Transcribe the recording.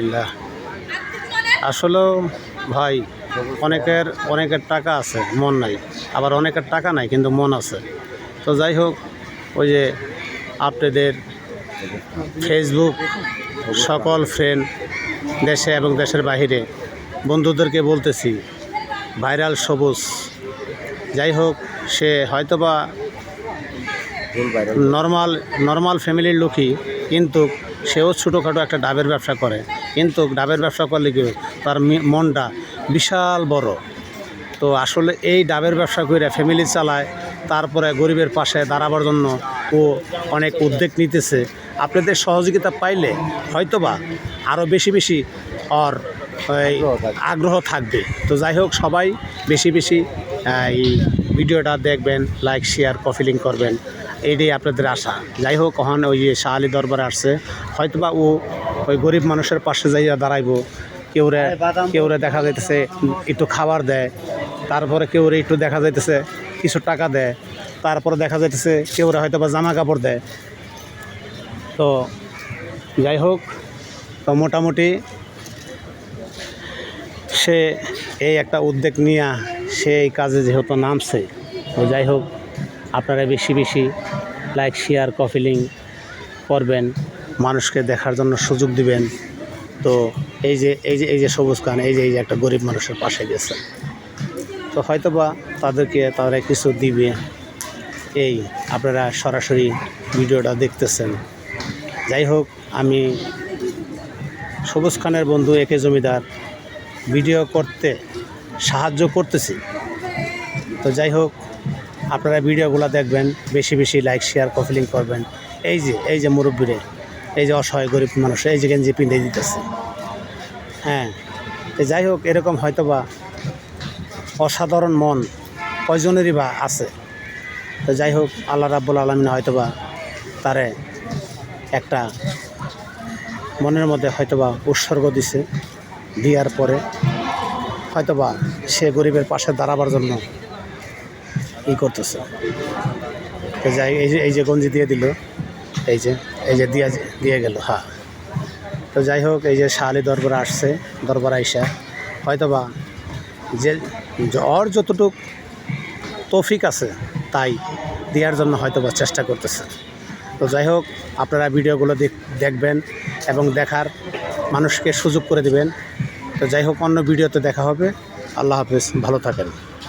আলহামদুলিল্লাহ। আসলে ভাই অনেকের টাকা আছে, মন নাই, আবার অনেকের টাকা নাই কিন্তু মন আছে। তো যাই হোক, ওই যে আপনাদের ফেসবুক সকল ফ্রেন্ড দেশে এবং দেশের বাহিরে বন্ধুদেরকে বলতেছি, ভাইরাল সবুজ, যাই হোক সে হয়তোবা নর্মাল ফ্যামিলির লোকই, কিন্তু সেও ছোটোখাটো একটা ডাবের ব্যবসা করে, কিন্তু ডাবের ব্যবসা করলে কি তার মনটা বিশাল বড়। তো আসলে এই ডাবের ব্যবসা করে ফ্যামিলি চালায়, তারপরে গরিবের পাশে দাঁড়াবার জন্য ও অনেক উদ্যোগ নিতেছে। আপনাদের সহযোগিতা পাইলে হয়তোবা আরও বেশি ওর আগ্রহ থাকবে। তো যাই হোক, সবাই বেশি এই ভিডিওটা দেখবেন, লাইক শেয়ার কপি লিংক করবেন, এইটাই আপনাদের আশা। যাই হোক, ওখানে ওই যে শাহ আলী দরবারে আসছে, হয়তোবা ও ওই গরিব মানুষের পাশে যাইয়া দাঁড়াইব। কেউরে দেখা যাইতেছে একটু খাবার দেয়, তারপরে কেউরে একটু দেখা যাইতেছে কিছু টাকা দেয়, তারপরে দেখা যাইতেছে কেউরে হয়তো বা জামা কাপড় দেয়। তো যাই হোক, তো মোটামুটি সে এই একটা উদ্যোগ নিয়ে সে এই কাজে যেহেতু নামছে, তো যাই হোক আপনারা বেশি লাইক শেয়ার কপি লিংক করবেন, মানুষকে দেখার জন্য সুযোগ দিবেন। তো এই যে সবুজ খান, এই যে একটা গরিব মানুষের পাশে গেছে, তো হয়তোবা তারা কিছু দিবে। এই আপনারা সরাসরি ভিডিওটা দেখতেছেন। যাই হোক, আমি সবুজ খানের বন্ধু একে জমিদার ভিডিও করতে সাহায্য করতেছি। তো যাই হোক, আপনারা ভিডিওগুলো দেখবেন, বেশি লাইক শেয়ার কপি লিংক করবেন। এই যে মুরব্বীরে, এই যে অসহায় গরিব মানুষ, এই যে গেঞ্জি পিঁধে দিতেছে। হ্যাঁ, তো যাই হোক, এরকম হয়তোবা অসাধারণ মন কয়জনেরই বা আছে। তো যাই হোক, আল্লাহ রাব্বুল আলামিন হয়তোবা তারে একটা মনের মধ্যে হয়তোবা উৎসর্গ দিছে, দেওয়ার পরে হয়তোবা সে গরিবের পাশে দাঁড়াবার জন্য করতেছে। তো যাই, এই যে গঞ্জি দিয়ে দিল, এই যে দিয়ে গেল। হ্যাঁ, তো যাই হোক, এই যে শাহ আলী দরবারে আসছে, দরবার আইসা হয়তোবা যে ওর যতটুক তৌফিক আছে তাই দেওয়ার জন্য হয়তোবা চেষ্টা করতেছে। তো যাই হোক, আপনারা ভিডিওগুলো দেখবেন এবং দেখার মানুষকে সুযোগ করে দিবেন। তো যাই হোক, অন্য ভিডিওতে দেখা হবে। আল্লাহ হাফেজ, ভালো থাকেন।